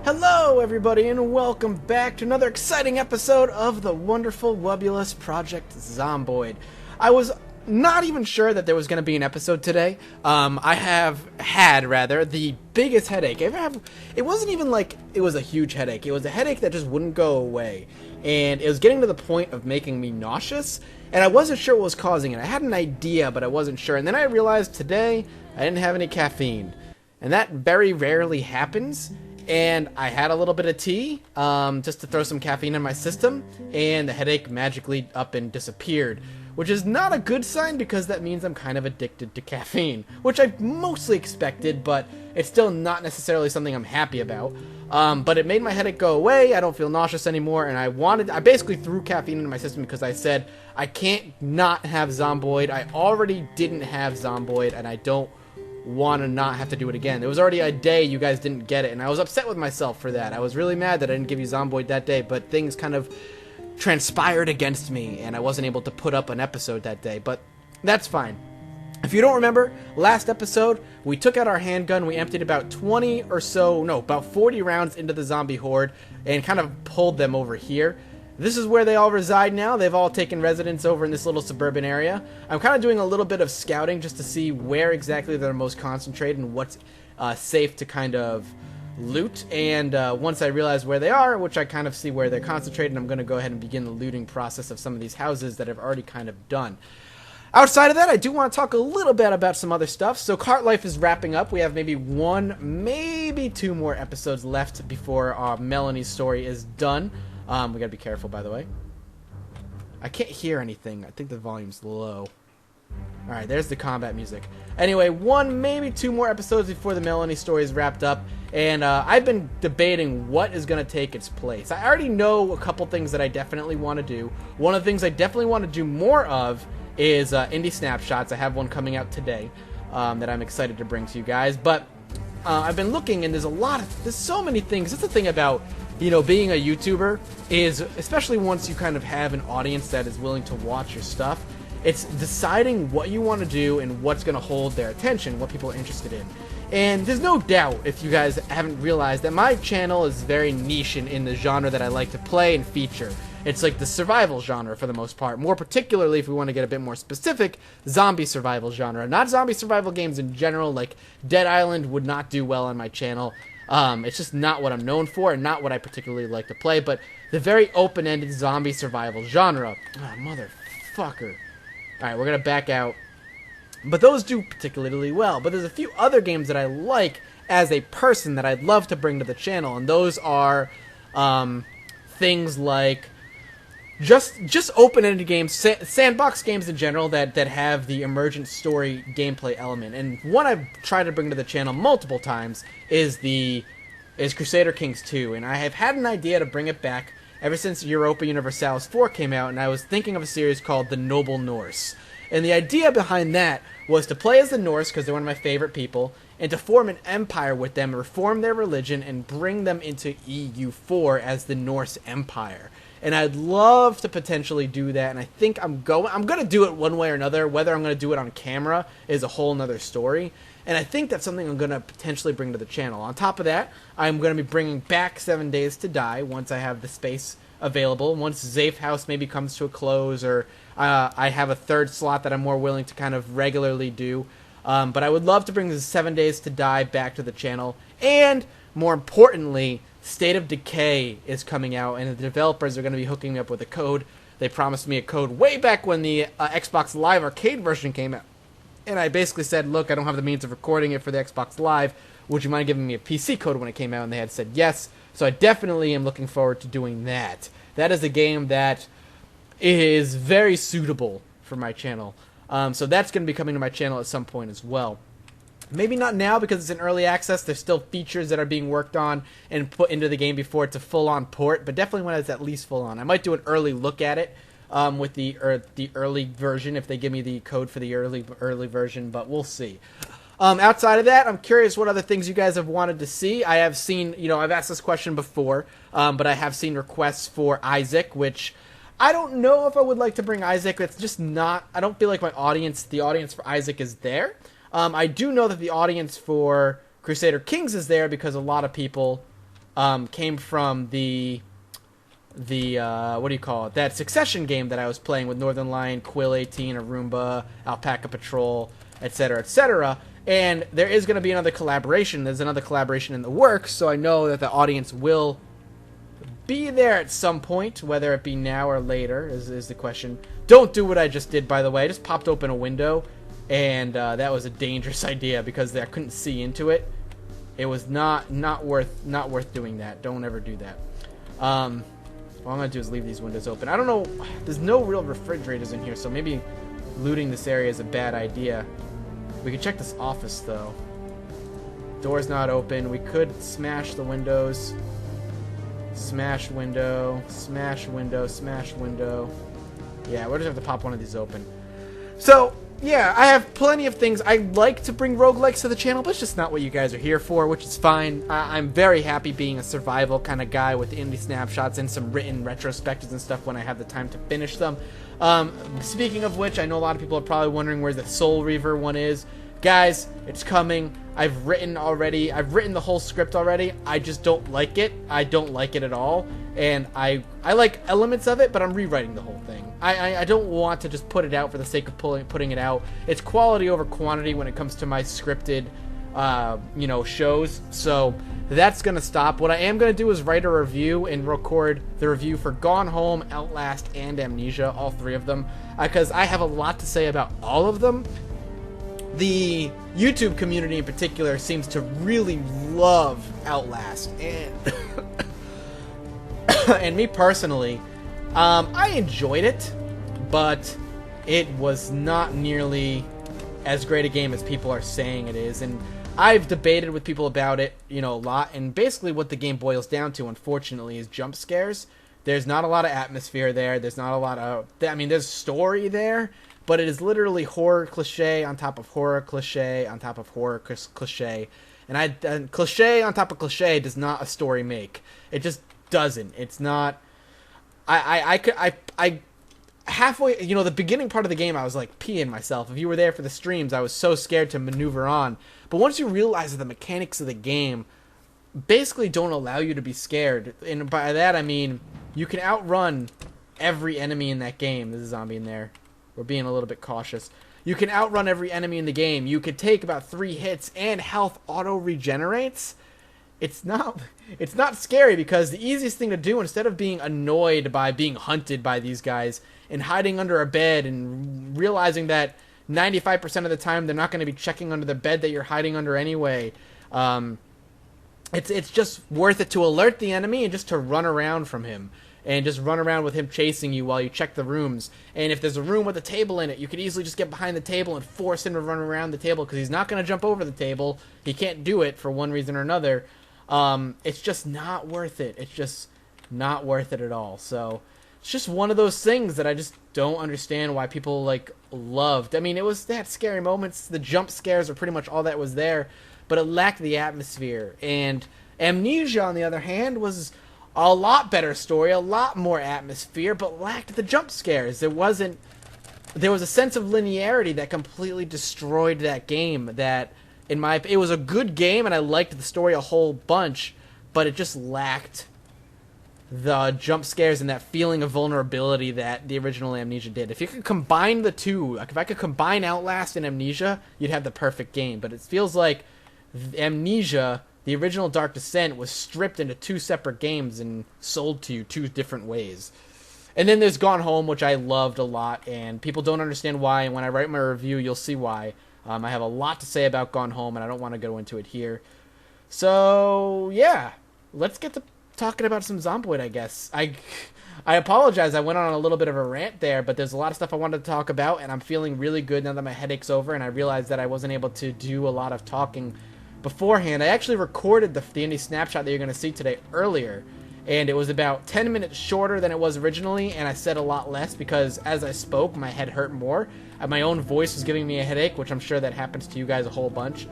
Hello everybody and welcome back to another exciting episode of the wonderful, wubulous Project Zomboid. I was not even sure that there was going to be an episode today. I have had, rather, the biggest headache. It wasn't even like it was a huge headache. It was a headache that just wouldn't go away. And it was getting to the point of making me nauseous. And I wasn't sure what was causing it. I had an idea, but I wasn't sure. And then I realized today I didn't have any caffeine. And that very rarely happens. And I had a little bit of tea, just to throw some caffeine in my system, and the headache magically up and disappeared, which is not a good sign because that means I'm kind of addicted to caffeine, which I mostly expected, but it's still not necessarily something I'm happy about. But it made my headache go away. I don't feel nauseous anymore, and I basically threw caffeine into my system because I said I can't not have Zomboid. I already didn't have Zomboid, and I don't want to not have to do it again. There was already a day you guys didn't get it, and I was upset with myself for that. I was really mad that I didn't give you Zomboid that day, but things kind of transpired against me, and I wasn't able to put up an episode that day, but that's fine. If you don't remember, last episode, we took out our handgun, we emptied about 40 rounds into the zombie horde, and kind of pulled them over here. This is where they all reside now. They've all taken residence over in this little suburban area. I'm kind of doing a little bit of scouting just to see where exactly they're most concentrated and what's safe to kind of loot. And once I realize where they are, which I kind of see where they're concentrated, I'm going to go ahead and begin the looting process of some of these houses that I've already kind of done. Outside of that, I do want to talk a little bit about some other stuff. So Cart Life is wrapping up. We have maybe one, maybe two more episodes left before Melanie's story is done. We gotta be careful, by the way. I can't hear anything. I think the volume's low. Alright, there's the combat music. Anyway, one, maybe two more episodes before the Melanie story is wrapped up. And I've been debating what is going to take its place. I already know a couple things that I definitely want to do. One of the things I definitely want to do more of is indie snapshots. I have one coming out today that I'm excited to bring to you guys. But I've been looking, and there's so many things. That's the thing about, you know, being a YouTuber is, especially once you kind of have an audience that is willing to watch your stuff, it's deciding what you want to do and what's going to hold their attention, what people are interested in. And there's no doubt, if you guys haven't realized, that my channel is very niche in the genre that I like to play and feature. It's like the survival genre for the most part. More particularly, if we want to get a bit more specific, zombie survival genre. Not zombie survival games in general, like Dead Island would not do well on my channel. It's just not what I'm known for and not what I particularly like to play, but the very open-ended zombie survival genre. Oh, motherfucker. Alright, we're gonna back out. But those do particularly well. But there's a few other games that I like as a person that I'd love to bring to the channel, and those are things like just open-ended games, sandbox games in general that have the emergent story gameplay element. And one I've tried to bring to the channel multiple times is Crusader Kings 2, and I have had an idea to bring it back ever since Europa Universalis 4 came out, and I was thinking of a series called The Noble Norse. And the idea behind that was to play as the Norse, because they're one of my favorite people, and to form an empire with them, reform their religion, and bring them into EU4 as the Norse Empire. And I'd love to potentially do that, and I think I'm going to do it one way or another. Whether I'm going to do it on camera is a whole nother story, and I think that's something I'm going to potentially bring to the channel. On top of that, I'm going to be bringing back 7 Days to Die once I have the space available, once Zafe House maybe comes to a close, or I have a third slot that I'm more willing to kind of regularly do. But I would love to bring the 7 Days to Die back to the channel, and more importantly, State of Decay is coming out, and the developers are going to be hooking me up with a code. They promised me a code way back when the Xbox Live Arcade version came out. And I basically said, look, I don't have the means of recording it for the Xbox Live. Would you mind giving me a PC code when it came out? And they had said yes. So I definitely am looking forward to doing that. That is a game that is very suitable for my channel. So that's going to be coming to my channel at some point as well. Maybe not now because it's in early access. There's still features that are being worked on and put into the game before it's a full-on port, but definitely when it's at least full-on. I might do an early look at it with the early version if they give me the code for the early version, but we'll see. Outside of that, I'm curious what other things you guys have wanted to see. I have seen, I've asked this question before, but I have seen requests for Isaac, which I don't know if I would like to bring Isaac. It's just not, I don't feel like the audience for Isaac is there. I do know that the audience for Crusader Kings is there because a lot of people came from the what do you call it? That Succession game that I was playing with Northern Lion, Quill 18, Arumba, Alpaca Patrol, etc., etc. And there is going to be another collaboration. There's another collaboration in the works, so I know that the audience will be there at some point, whether it be now or later is the question. Don't do what I just did, by the way. I just popped open a window, and that was a dangerous idea because I couldn't see into it. It was not worth doing that. Don't ever do that. What I'm going to do is leave these windows open. I don't know. There's no real refrigerators in here, so maybe looting this area is a bad idea. We can check this office, though. Door's not open. We could smash the windows. Smash window. Smash window. Smash window. Yeah, we're just going to have to pop one of these open. So, yeah, I have plenty of things. I like to bring roguelikes to the channel, but it's just not what you guys are here for, which is fine. I'm very happy being a survival kind of guy with indie snapshots and some written retrospectives and stuff when I have the time to finish them. Speaking of which, I know a lot of people are probably wondering where the Soul Reaver one is. Guys, it's coming. I've written the whole script already. I just don't like it. I don't like it at all. And I like elements of it, but I'm rewriting the whole thing. I don't want to just put it out for the sake of putting it out. It's quality over quantity when it comes to my scripted, shows. So that's going to stop. What I am going to do is write a review and record the review for Gone Home, Outlast, and Amnesia, all three of them, because I have a lot to say about all of them. The YouTube community in particular seems to really love Outlast, and and me personally, I enjoyed it, but it was not nearly as great a game as people are saying it is, and I've debated with people about it, a lot, and basically what the game boils down to, unfortunately, is jump scares. There's not a lot of atmosphere there. There's not a lot of, there's story there, but it is literally horror cliche on top of horror cliche on top of horror cliche. And cliche on top of cliche does not a story make. It just doesn't. It's not. I halfway, the beginning part of the game, I was like peeing myself. If you were there for the streams, I was so scared to maneuver on. But once you realize that the mechanics of the game basically don't allow you to be scared, and by that I mean you can outrun every enemy in that game. There's a zombie in there. We're being a little bit cautious. You can outrun every enemy in the game. You could take about 3 hits and health auto regenerates. It's not scary because the easiest thing to do, instead of being annoyed by being hunted by these guys and hiding under a bed and realizing that 95% of the time they're not going to be checking under the bed that you're hiding under anyway, it's just worth it to alert the enemy and just to run around from him. And just run around with him chasing you while you check the rooms. And if there's a room with a table in it, you could easily just get behind the table and force him to run around the table because he's not going to jump over the table. He can't do it for one reason or another. It's just not worth it. It's just not worth it at all. So it's just one of those things that I just don't understand why people loved. I mean, they had scary moments. The jump scares are pretty much all that was there, but it lacked the atmosphere. And Amnesia, on the other hand, was a lot better story, a lot more atmosphere, but lacked the jump scares. There was a sense of linearity that completely destroyed that game. That, it was a good game, and I liked the story a whole bunch, but it just lacked the jump scares and that feeling of vulnerability that the original Amnesia did. If you could combine the two, if I could combine Outlast and Amnesia, you'd have the perfect game. But it feels like Amnesia, the original Dark Descent, was stripped into 2 separate games and sold to you 2 different ways. And then there's Gone Home, which I loved a lot, and people don't understand why, and when I write my review, you'll see why. I have a lot to say about Gone Home, and I don't want to go into it here. So, yeah, let's get to talking about some Zomboid, I guess. I apologize, I went on a little bit of a rant there, but there's a lot of stuff I wanted to talk about, and I'm feeling really good now that my headache's over, and I realized that I wasn't able to do a lot of talking beforehand. I actually recorded the indie snapshot that you're going to see today earlier, and it was about 10 minutes shorter than it was originally, and I said a lot less because as I spoke, my head hurt more. My own voice was giving me a headache, which I'm sure that happens to you guys a whole bunch,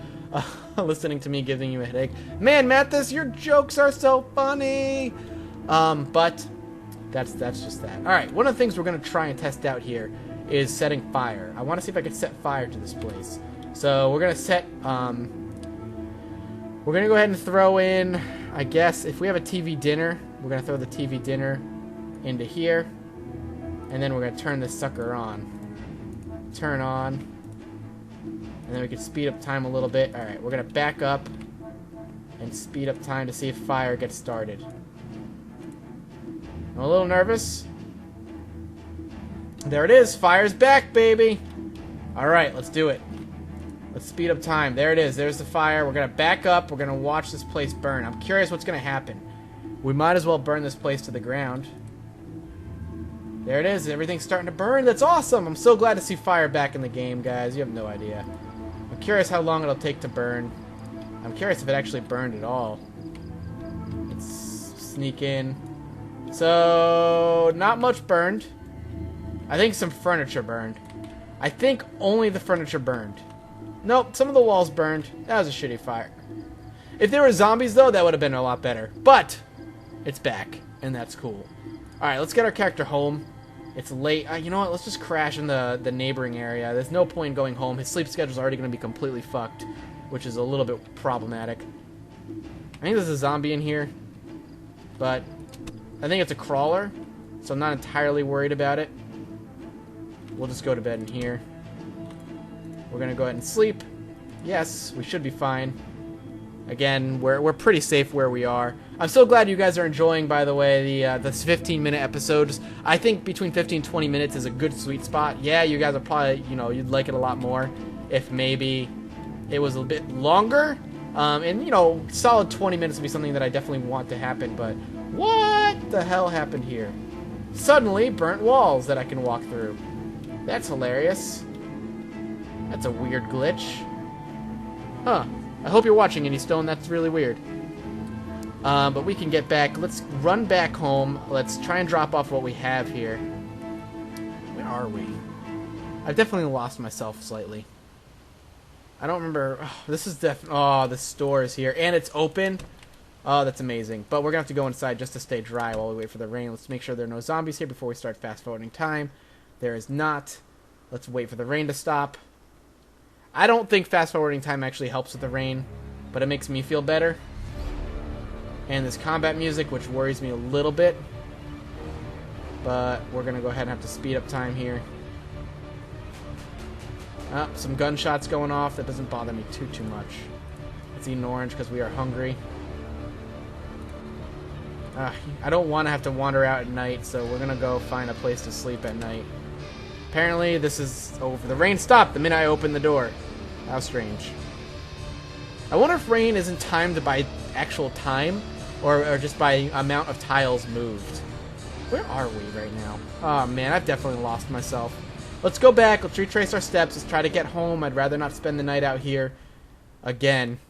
listening to me giving you a headache. Man, Mathis, your jokes are so funny! But that's just that. Alright, one of the things we're going to try and test out here is setting fire. I want to see if I can set fire to this place. So we're going to set, we're going to go ahead and throw in, I guess if we have a TV dinner, we're going to throw the TV dinner into here. And then we're going to turn this sucker on. Turn on. And then we can speed up time a little bit. Alright, we're going to back up and speed up time to see if fire gets started. I'm a little nervous. There it is. Fire's back, baby. Alright, let's do it. Let's speed up time. There it is. There's the fire. We're going to back up. We're going to watch this place burn. I'm curious what's going to happen. We might as well burn this place to the ground. There it is. Everything's starting to burn. That's awesome. I'm so glad to see fire back in the game, guys. You have no idea. I'm curious how long it'll take to burn. I'm curious if it actually burned at all. Let's sneak in. So, not much burned. I think some furniture burned. I think only the furniture burned. Nope, some of the walls burned. That was a shitty fire. If there were zombies, though, that would have been a lot better. But, it's back, and that's cool. Alright, let's get our character home. It's late. You know what? Let's just crash in the neighboring area. There's no point in going home. His sleep schedule's already going to be completely fucked, which is a little bit problematic. I think there's a zombie in here, but I think it's a crawler, so I'm not entirely worried about it. We'll just go to bed in here. We're going to go ahead and sleep. Yes, we should be fine. Again, we're pretty safe where we are. I'm so glad you guys are enjoying, by the way, the 15-minute episodes. I think between 15 and 20 minutes is a good sweet spot. Yeah, you guys are probably, you'd like it a lot more if maybe it was a bit longer. And, solid 20 minutes would be something that I definitely want to happen. But what the hell happened here? Suddenly, burnt walls that I can walk through. That's hilarious. That's a weird glitch. Huh. I hope you're watching any stone. That's really weird. But we can get back. Let's run back home. Let's try and drop off what we have here. Where are we? I've definitely lost myself slightly. I don't remember. Oh, this is the store is here. And it's open. Oh, that's amazing. But we're going to have to go inside just to stay dry while we wait for the rain. Let's make sure there are no zombies here before we start fast-forwarding time. There is not. Let's wait for the rain to stop. I don't think fast-forwarding time actually helps with the rain, but it makes me feel better. And this combat music, which worries me a little bit. But we're going to go ahead and have to speed up time here. Oh, some gunshots going off. That doesn't bother me too much. Let's eat an orange because we are hungry. I don't want to have to wander out at night, so we're going to go find a place to sleep at night. Apparently, this is over. The rain stopped the minute I opened the door. How strange. I wonder if rain isn't timed by actual time, or just by amount of tiles moved. Where are we right now? Oh, man, I've definitely lost myself. Let's go back. Let's retrace our steps. Let's try to get home. I'd rather not spend the night out here again.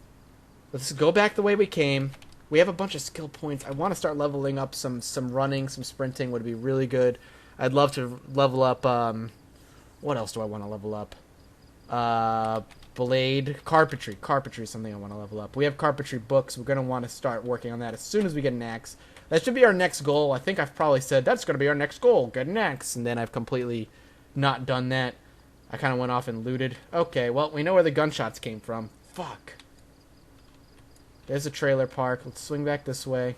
Let's go back the way we came. We have a bunch of skill points. I want to start leveling up some running, some sprinting would be really good. I'd love to level up, what else do I want to level up? Blade, carpentry. Carpentry is something I want to level up. We have carpentry books. We're going to want to start working on that as soon as we get an axe. That should be our next goal. I think I've probably said, that's going to be our next goal, get an axe. And then I've completely not done that. I kind of went off and looted. Okay, well, we know where the gunshots came from. Fuck. There's a trailer park. Let's swing back this way.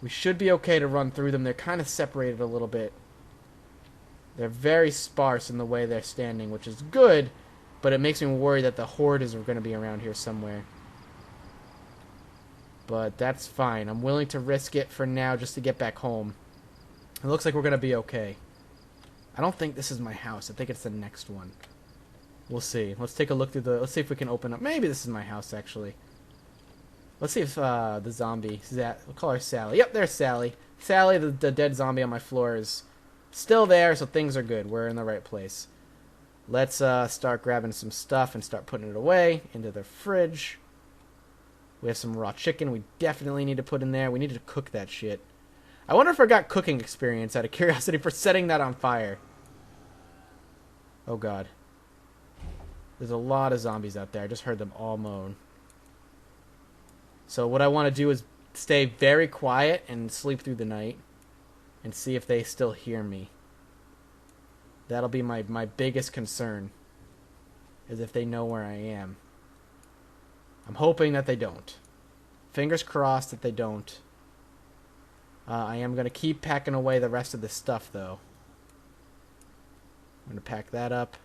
We should be okay to run through them. They're kind of separated a little bit. They're very sparse in the way they're standing, which is good, but it makes me worry that the horde is going to be around here somewhere. But that's fine. I'm willing to risk it for now just to get back home. It looks like we're going to be okay. I don't think this is my house. I think it's the next one. We'll see. Let's take a look through the... Let's see if we can open up... Maybe this is my house, actually. Let's see if the zombie... We'll call her Sally. Yep, there's Sally. Sally, the dead zombie on my floor, is still there, so things are good. We're in the right place. Let's start grabbing some stuff and start putting it away into the fridge. We have some raw chicken we definitely need to put in there. We need to cook that shit. I wonder if I got cooking experience out of curiosity for setting that on fire. Oh, God. There's a lot of zombies out there. I just heard them all moan. So what I want to do is stay very quiet and sleep through the night and see if they still hear me. That'll be my biggest concern, is if they know where I am. I'm hoping that they don't. Fingers crossed that they don't. I am going to keep packing away the rest of this stuff, though. I'm going to pack that up.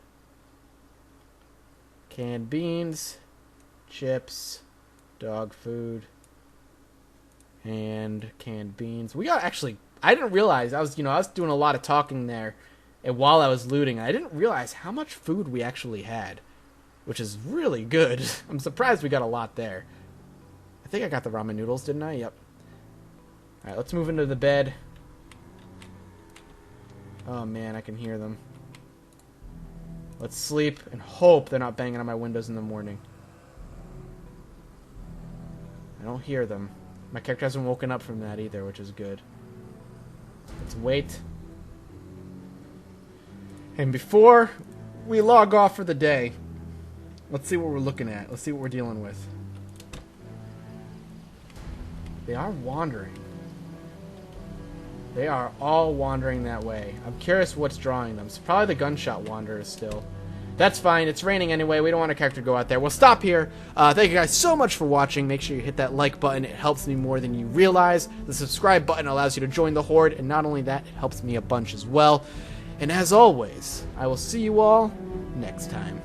Canned beans, chips, dog food, and canned beans. We got actually... I didn't realize I was doing a lot of talking there, and while I was looting, I didn't realize how much food we actually had, which is really good. I'm surprised we got a lot there. I think I got the ramen noodles, didn't I? Yep. All right, let's move into the bed. Oh man, I can hear them. Let's sleep and hope they're not banging on my windows in the morning. I don't hear them. My character hasn't woken up from that either, which is good. Let's wait. And before we log off for the day, let's see what we're looking at. Let's see what we're dealing with. They are wandering. They are all wandering that way. I'm curious what's drawing them. It's probably the gunshot wanderers still. That's fine. It's raining anyway. We don't want our character to go out there. We'll stop here. Thank you guys so much for watching. Make sure you hit that like button. It helps me more than you realize. The subscribe button allows you to join the Horde. And not only that, it helps me a bunch as well. And as always, I will see you all next time.